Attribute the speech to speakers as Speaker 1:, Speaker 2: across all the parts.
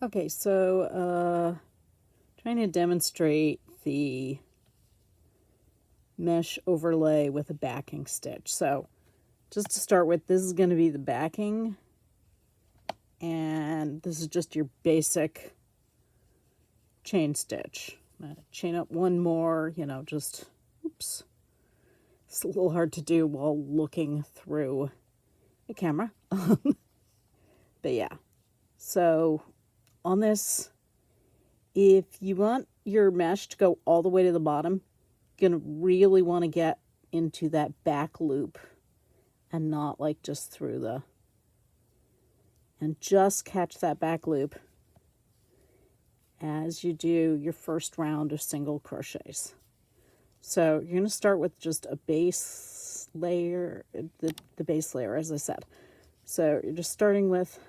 Speaker 1: Okay, so trying to demonstrate the mesh overlay with a backing stitch. So just to start with, this is going to be the backing, and this is just your basic chain stitch. I'm going to chain up one more, just, oops. It's a little hard to do while looking through the camera. But yeah, so on this, if you want your mesh to go all the way to the bottom, you're going to really want to get into that back loop and not like just through the, and just catch that back loop as you do your first round of single crochets. So you're going to start with just a base layer, the base layer, as I said. So you're just starting with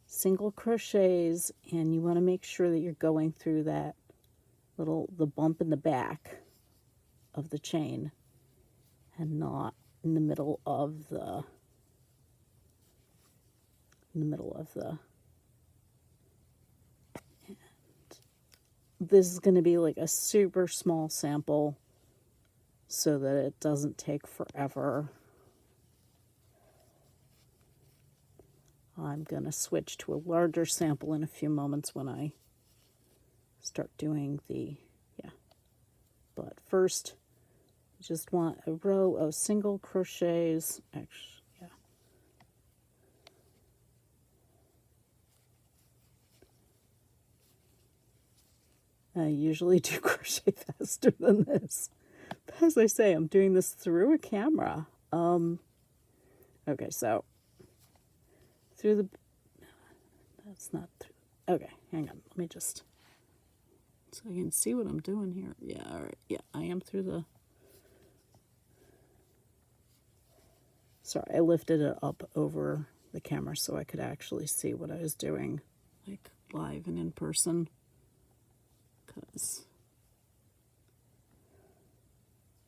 Speaker 1: single crochets, and you want to make sure that you're going through that the bump in the back of the chain and not in the middle of the and this is going to be like a super small sample so that it doesn't take forever. I'm going to switch to a larger sample in a few moments when I start doing the, but first you just want a row of single crochets. Actually, I usually do crochet faster than this. But as I say, I'm doing this through a camera. Okay, so through the, that's not through, okay, hang on, let me just, so I can see what I'm doing here. Yeah, all right, yeah, I am through the, sorry, I lifted it up over the camera so I could actually see what I was doing, like live and in person, because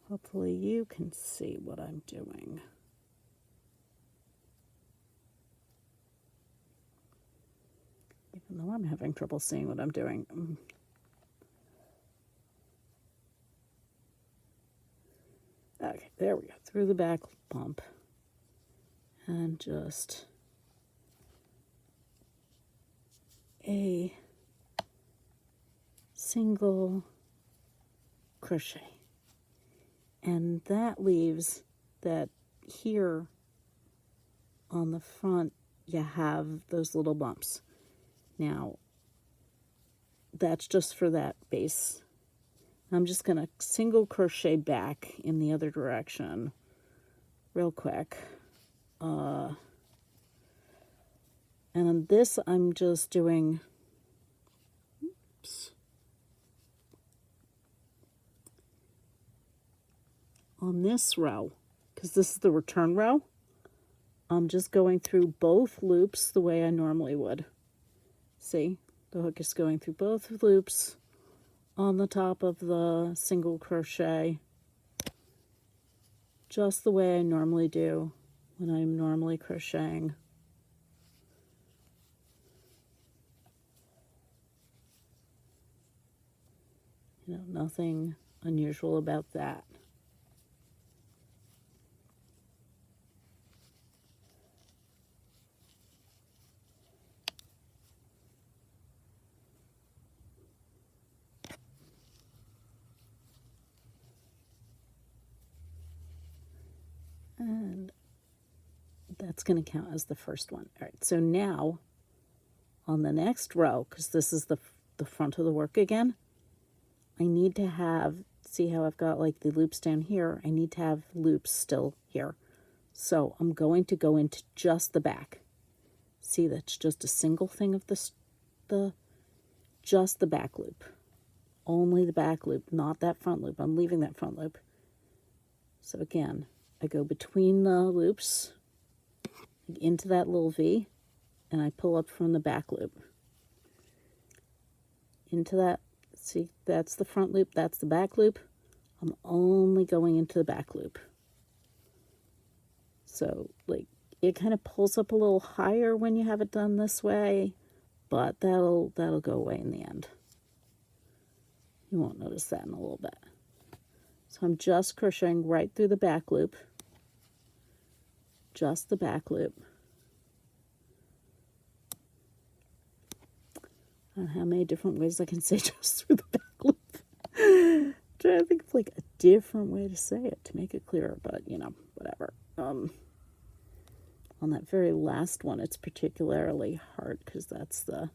Speaker 1: hopefully you can see what I'm doing. Even though I'm having trouble seeing what I'm doing. Okay, there we go, through the back bump. And just a single crochet. And that leaves that here on the front you have those little bumps. Now, that's just for that base. I'm just going to single crochet back in the other direction real quick. And on this, I'm just doing, oops, on this row, because this is the return row, I'm just going through both loops the way I normally would. See, the hook is going through both loops on the top of the single crochet, just the way I normally do when I'm normally crocheting. Nothing unusual about that. And that's going to count as the first one. All right, so now on the next row, because this is the front of the work again, I need to have, see how I've got like the loops down here? I need to have loops still here. So I'm going to go into just the back. See, that's just a single thing of just the back loop. Only the back loop, not that front loop. I'm leaving that front loop. So again, I go between the loops into that little V, and I pull up from the back loop. Into that, see, that's the front loop, that's the back loop. I'm only going into the back loop. So, like, it kind of pulls up a little higher when you have it done this way, but that'll go away in the end. You won't notice that in a little bit. So I'm just crocheting right through the back loop, just the back loop. I don't know how many different ways I can say just through the back loop. I'm trying to think of like a different way to say it to make it clearer, but you know, whatever. On that very last one, it's particularly hard because that's the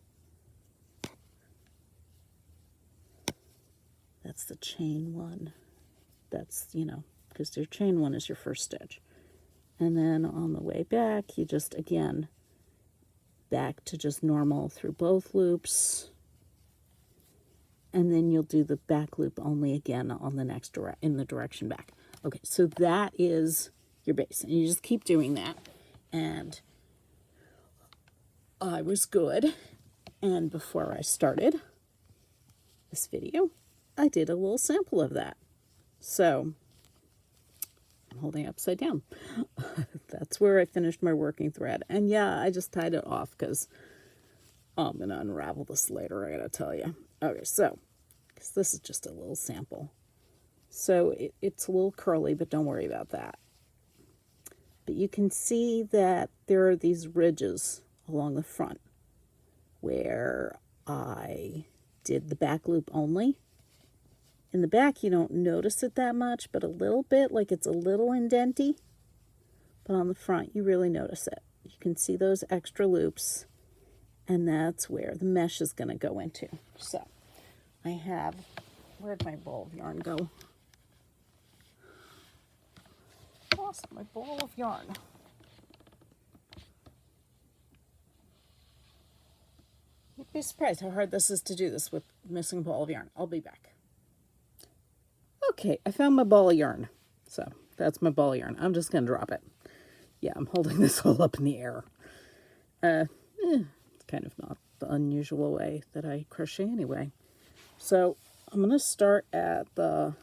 Speaker 1: chain one. That's, you know, because your chain one is your first stitch. And then on the way back, you just, again, back to just normal through both loops. And then you'll do the back loop only again on the next in the direction back. Okay, so that is your base. And you just keep doing that. And I was good. And before I started this video, I did a little sample of that. So I'm holding it upside down. That's where I finished my working thread. And yeah, I just tied it off because I'm going to unravel this later, I got to tell you. Okay, so, because this is just a little sample. So it's a little curly, but don't worry about that. But you can see that there are these ridges along the front where I did the back loop only. In the back, you don't notice it that much, but a little bit, like it's a little indenty. But on the front, you really notice it. You can see those extra loops, and that's where the mesh is going to go into. So I have, where'd my ball of yarn go? Lost my ball of yarn. You'd be surprised how hard this is to do this with missing a ball of yarn. I'll be back. Okay, I found my ball of yarn. So that's my ball of yarn. I'm just going to drop it. Yeah, I'm holding this all up in the air. It's kind of not the unusual way that I crochet anyway. So I'm going to start at the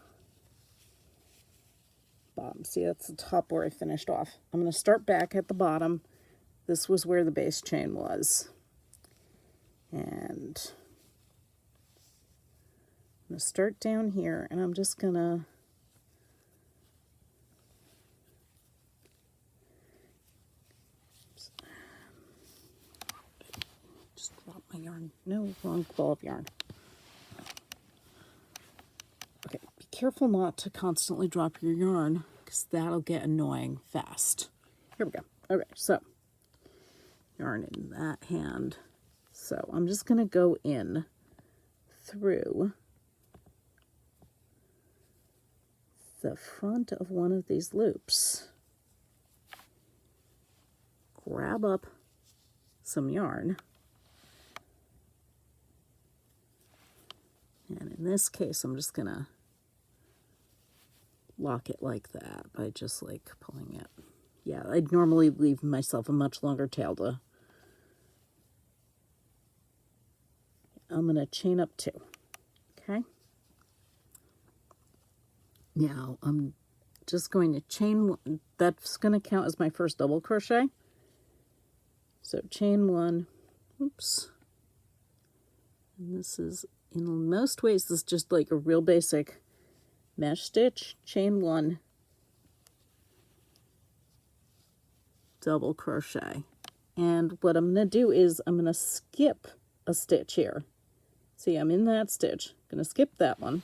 Speaker 1: bottom. See, that's the top where I finished off. I'm going to start back at the bottom. This was where the base chain was. And I'm going to start down here, and I'm just going to just drop my yarn. No, wrong ball of yarn. Okay, be careful not to constantly drop your yarn because that'll get annoying fast. Here we go. Okay, so yarn in that hand. So I'm just going to go in through the front of one of these loops, grab up some yarn, and in this case I'm just gonna lock it like that by just like pulling it. Yeah, I'd normally leave myself a much longer tail to. I'm gonna chain up 2, okay? Now, I'm just going to chain 1. That's going to count as my first double crochet. So chain 1. Oops. And this is, in most ways, this is just like a real basic mesh stitch. Chain 1. Double crochet. And what I'm going to do is I'm going to skip a stitch here. See, I'm in that stitch. I'm going to skip that one.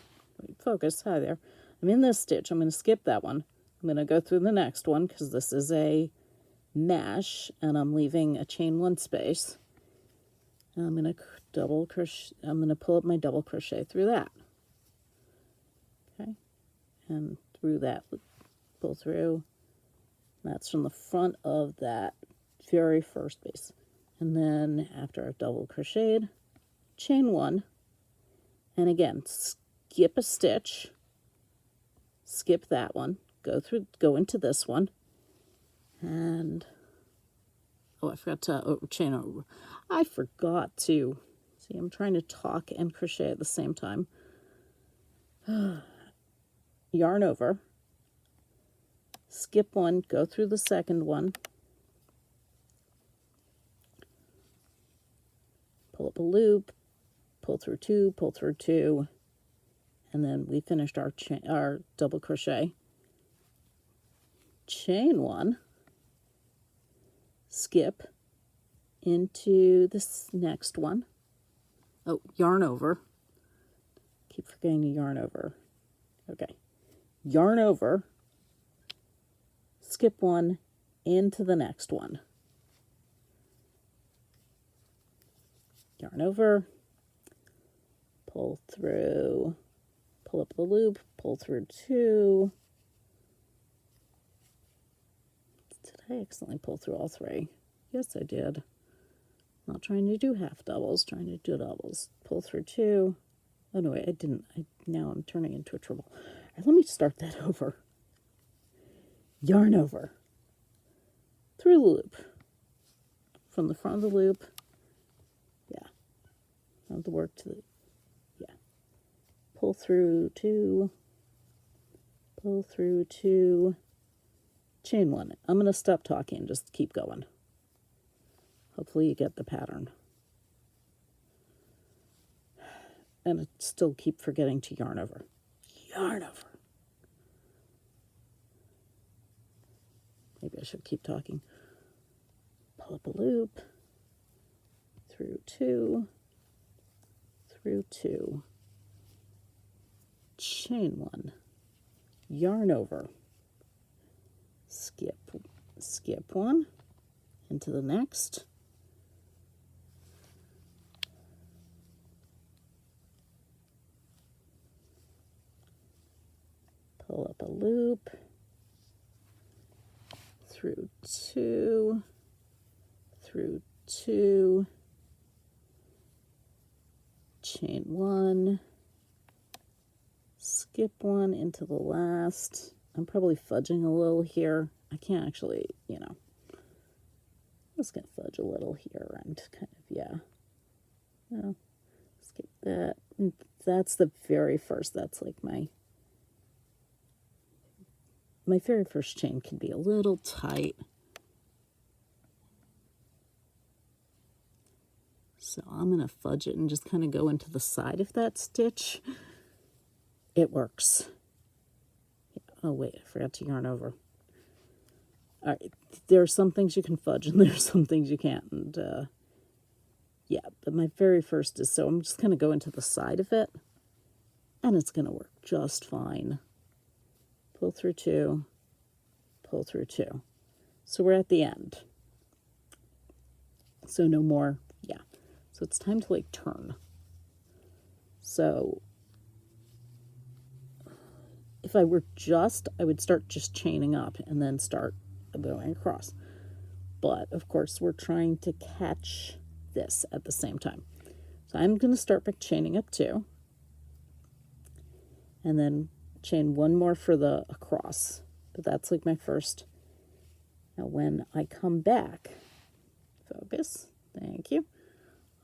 Speaker 1: Focus. Hi there. I'm in this stitch. I'm going to skip that one. I'm going to go through the next one because this is a mesh and I'm leaving a chain 1 space. And I'm going to double crochet. I'm going to pull up my double crochet through that. Okay. And through that, pull through. That's from the front of that very first base. And then after I've double crocheted, chain 1. And again, skip a stitch. Skip that one, go into this one, and oh, I forgot to chain over. I forgot to, see, I'm trying to talk and crochet at the same time. Yarn over, skip one, go through the second one, pull up a loop, pull through two, and then we finished our double crochet. Chain one, skip into this next one. Oh, yarn over. Keep forgetting to yarn over. Okay. Yarn over, skip one into the next one. Yarn over, pull through, pull up the loop, pull through two. Did I accidentally pull through all three? Yes, I did. Not trying to do half doubles, trying to do doubles. Pull through two. Oh no, I didn't. Now I'm turning into a triple. All right, let me start that over. Yarn over, through the loop, from the front of the loop. Yeah, from the work to the, yeah. Pull through two, chain one. I'm going to stop talking and just keep going. Hopefully you get the pattern. And I still keep forgetting to yarn over. Yarn over. Maybe I should keep talking. Pull up a loop, through two, chain one, yarn over, skip one into the next, pull up a loop, through two, chain one, skip one into the last. I'm probably fudging a little here. I can't actually, I'm just going to fudge a little here and kind of, yeah. No, skip that. And that's the very first, that's like my very first chain can be a little tight. So I'm going to fudge it and just kind of go into the side of that stitch. It works. Oh, wait, I forgot to yarn over. All right, there are some things you can fudge and there are some things you can't. And yeah, but my very first is, so I'm just going to go into the side of it and it's going to work just fine. Pull through two, pull through two. So we're at the end. So no more, yeah. So it's time to like turn. So if I were I would start just chaining up and then start going across. But of course we're trying to catch this at the same time. So I'm going to start by chaining up two. And then chain one more for the across. But that's like my first. Now when I come back, focus, thank you.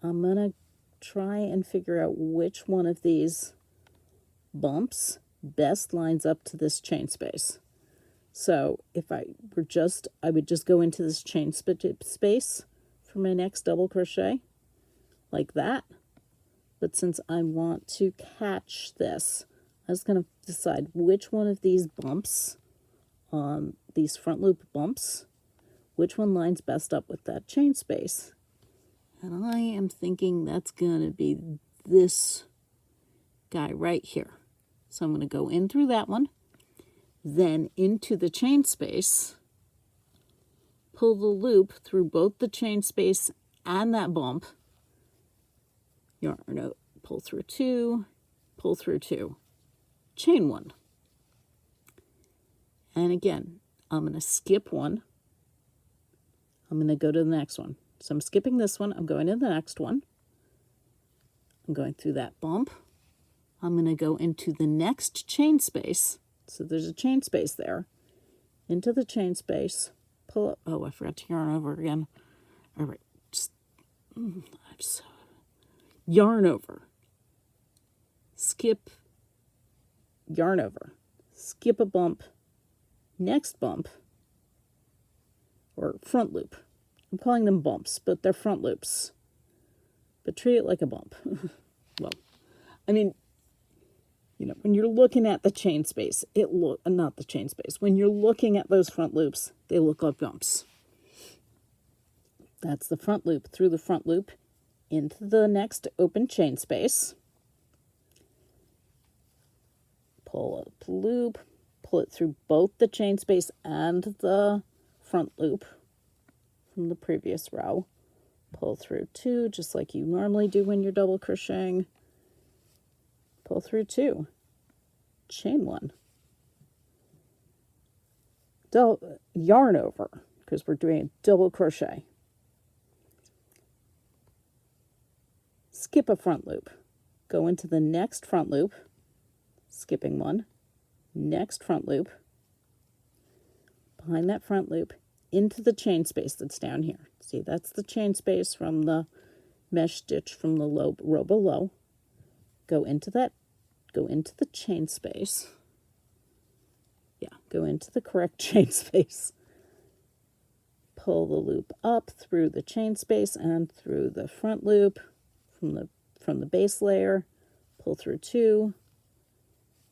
Speaker 1: I'm going to try and figure out which one of these bumps best lines up to this chain space. So if I would just go into this chain space for my next double crochet like that. But since I want to catch this, I'm just going to decide which one of these bumps, these front loop bumps, which one lines best up with that chain space. And I am thinking that's going to be this guy right here. So I'm going to go in through that one, then into the chain space, pull the loop through both the chain space and that bump, yarn out, pull through two, chain one. And again, I'm going to skip one. I'm going to go to the next one. So I'm skipping this one. I'm going to the next one. I'm going through that bump. I'm going to go into the next chain space. So there's a chain space there. Into the chain space. Pull up. Oh, I forgot to yarn over again. All right. Yarn over. Skip. Yarn over. Skip a bump. Next bump. Or front loop. I'm calling them bumps, but they're front loops. but treat it like a bump. Well, I mean, you know, when you're looking at the chain space, not the chain space, when you're looking at those front loops, they look like bumps. That's the front loop. Through the front loop into the next open chain space. Pull up the loop, pull it through both the chain space and the front loop from the previous row. Pull through 2, just like you normally do when you're double crocheting. Pull through 2, chain 1, yarn over, because we're doing a double crochet. Skip a front loop, go into the next front loop, skipping 1, next front loop, behind that front loop, into the chain space that's down here. See, that's the chain space from the mesh stitch from the row below. Go into the chain space. Yeah, go into the correct chain space. Pull the loop up through the chain space and through the front loop from the base layer. Pull through 2,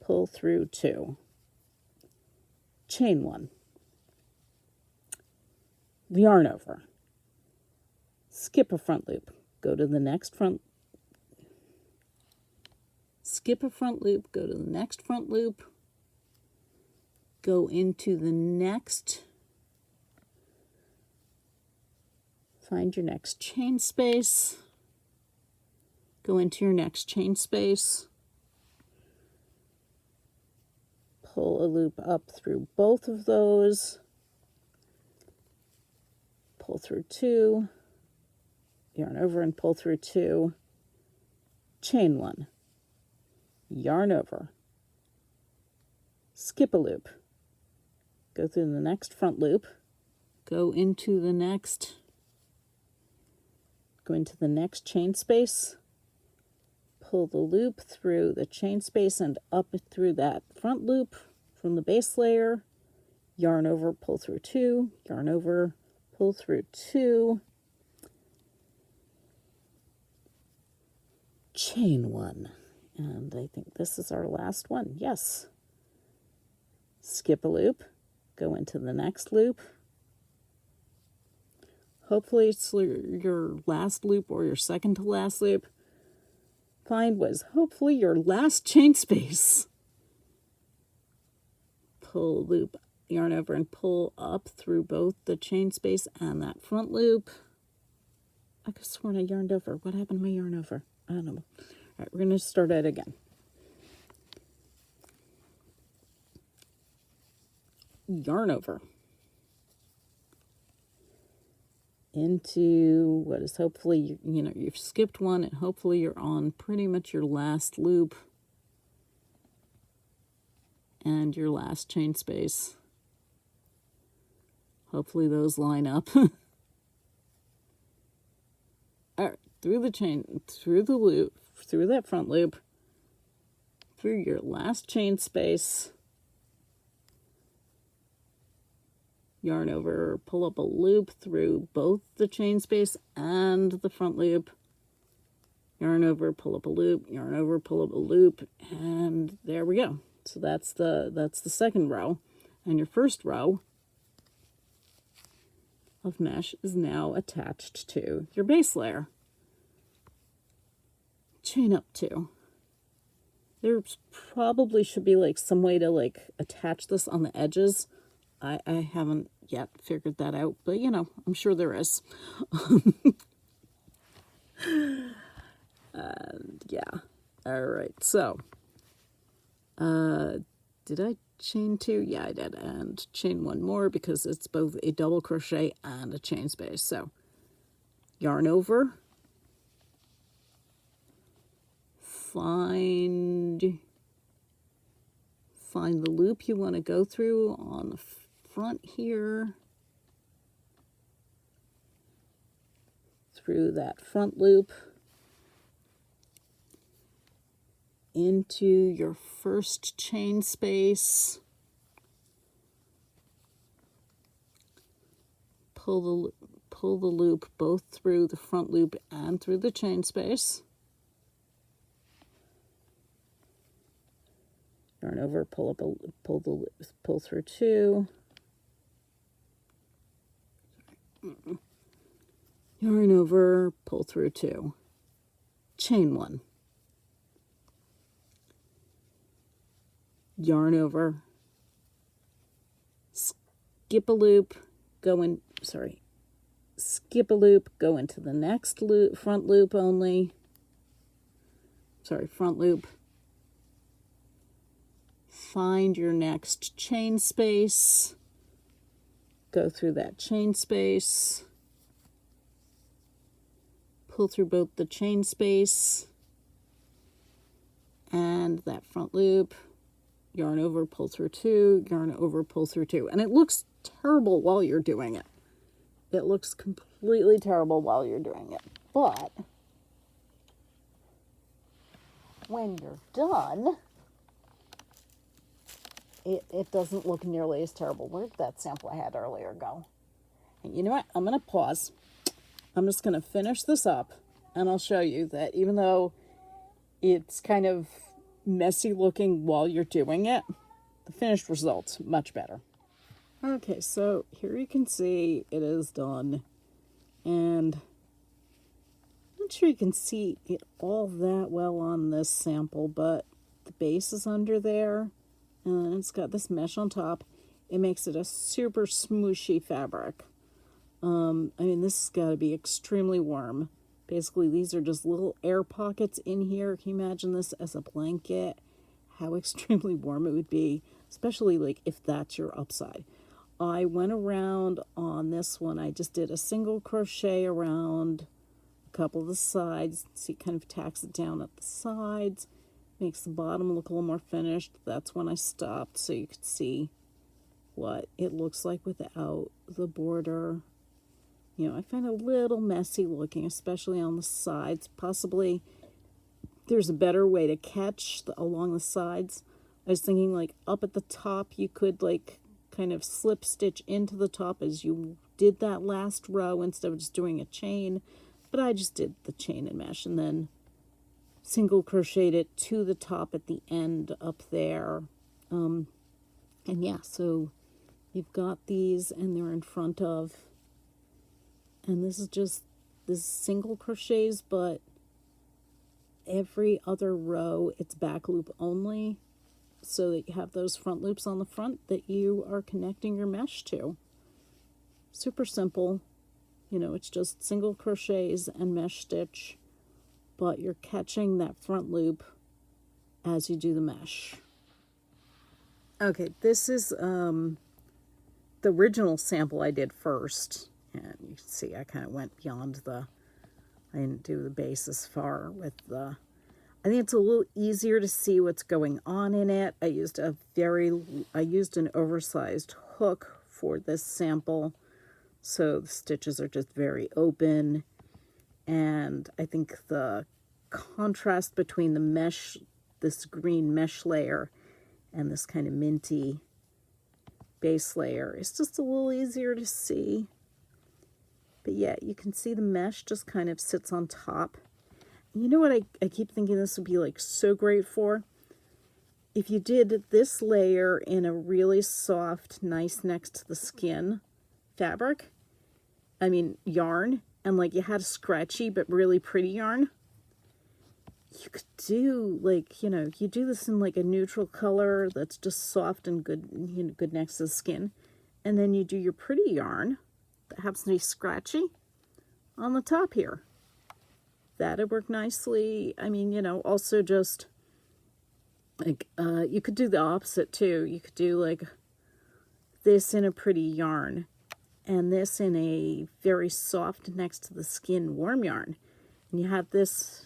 Speaker 1: pull through 2. Chain 1. Yarn over. Skip a front loop. Go to the next front. Skip a front loop. Go to the next front loop. Go into the next. Find your next chain space. Go into your next chain space. Pull a loop up through both of those. Pull through 2, yarn over and pull through 2, chain 1, yarn over, skip a loop, go through the next front loop, go into the next chain space, pull the loop through the chain space and up through that front loop from the base layer, yarn over, pull through 2, yarn over, pull through 2, chain 1, and I think this is our last one. Yes. Skip a loop, go into the next loop. Hopefully it's your last loop or your second to last loop. Find was hopefully your last chain space. Pull loop, yarn over and pull up through both the chain space and that front loop. I could have sworn I yarned over. What happened to my yarn over? I don't know. All right, we're going to start it again. Yarn over. Into what is hopefully, you've skipped one and hopefully you're on pretty much your last loop and your last chain space. Hopefully those line up. All right, through the chain, through the loop, through that front loop, through your last chain space, yarn over, pull up a loop through both the chain space and the front loop, yarn over, pull up a loop, yarn over, pull up a loop, and there we go. So that's the second row, and your first row of mesh is now attached to your base layer. Chain up 2. There probably should be like some way to like attach this on the edges. I haven't yet figured that out, but I'm sure there is. And yeah. All right. So, did I chain 2? Yeah, I did. And chain 1 more because it's both a double crochet and a chain space. So, yarn over. Find the loop you want to go through on the front here, through that front loop, into your first chain space, pull pull the loop both through the front loop and through the chain space. Yarn over, pull through 2. Yarn over, pull through 2. Chain 1. Yarn over, skip a loop, skip a loop, go into the next loop, front loop only. Front loop. Find your next chain space. Go through that chain space. Pull through both the chain space and that front loop. Yarn over, pull through 2, yarn over, pull through 2. And it looks terrible while you're doing it. It looks completely terrible while you're doing it. But when you're done, it doesn't look nearly as terrible. Where did that sample I had earlier go? And you know what? I'm going to pause. I'm just going to finish this up, and I'll show you that even though it's kind of messy looking while you're doing it, the finished result's much better. Okay, so here you can see it is done, and I'm not sure you can see it all that well on this sample, but the base is under there, and it's got this mesh on top. It makes it a super smooshy fabric. I mean, this has got to be extremely warm. Basically, these are just little air pockets in here. Can you imagine this as a blanket? How extremely warm it would be, especially like if that's your upside. I went around on this one. I just did a single crochet around a couple of the sides. See, it kind of tacks it down at the sides. Makes the bottom look a little more finished. That's when I stopped so you could see what it looks like without the border. You know, I find it a little messy looking, especially on the sides. Possibly there's a better way to catch along the sides. I was thinking like up at the top you could like kind of slip stitch into the top as you did that last row instead of just doing a chain. But I just did the chain and mesh and then single crocheted it to the top at the end up there. And yeah, so you've got these and they're in front of, and this is single crochets, but every other row it's back loop only, so that you have those front loops on the front that you are connecting your mesh to. Super simple, you know, it's just single crochets and mesh stitch, but you're catching that front loop as you do the mesh. Okay, this is the original sample I did first, and you can see I kind of went beyond I didn't do the base as far with the, I think it's a little easier to see what's going on in it. I used an oversized hook for this sample, so the stitches are just very open, and I think the contrast between the mesh, this green mesh layer, and this kind of minty base layer is just a little easier to see. But yeah, you can see the mesh just kind of sits on top. And you know what I keep thinking this would be like so great for? If you did this layer in a really soft, nice next to the skin fabric, yarn, and like you had a scratchy but really pretty yarn, you could do like, you know, you do this in like a neutral color that's just soft and good, you know, good next to the skin. And then you do your pretty yarn that happens to be scratchy on the top here. That'd work nicely. I mean, you know, also just like, you could do the opposite too. You could do like this in a pretty yarn and this in a very soft next to the skin warm yarn. And you have this,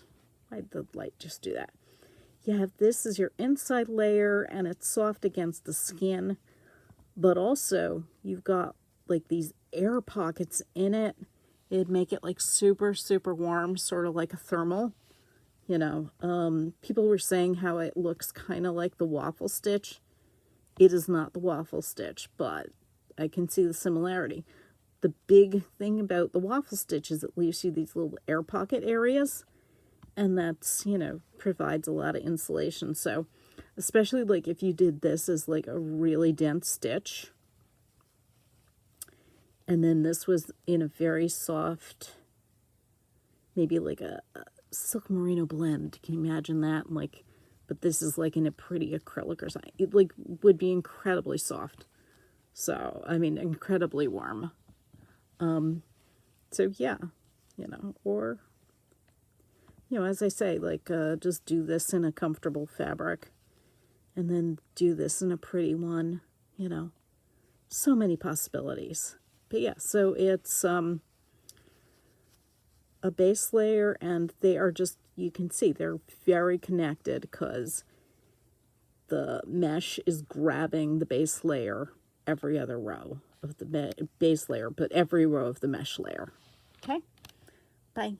Speaker 1: why'd the light just do that? You have this as your inside layer and it's soft against the skin, but also you've got like these air pockets in it. It'd make it like super, super warm, sort of like a thermal, you know. People were saying how it looks kind of like the waffle stitch. It is not the waffle stitch, but I can see the similarity. the big thing about the waffle stitch is it leaves you these little air pocket areas, and that's, you know, provides a lot of insulation. So especially like if you did this as like a really dense stitch, and then this was in a very soft, maybe like a silk merino blend. Can you imagine that? Like, but this is like in a pretty acrylic or something. It like would be incredibly soft. So, I mean, incredibly warm. So yeah, you know, or, you know, as I say, like, just do this in a comfortable fabric and then do this in a pretty one, you know, so many possibilities. But yeah, so it's, a base layer, and they are just, you can see they're very connected because the mesh is grabbing the base layer every other row of the base layer, but every row of the mesh layer. Okay, bye.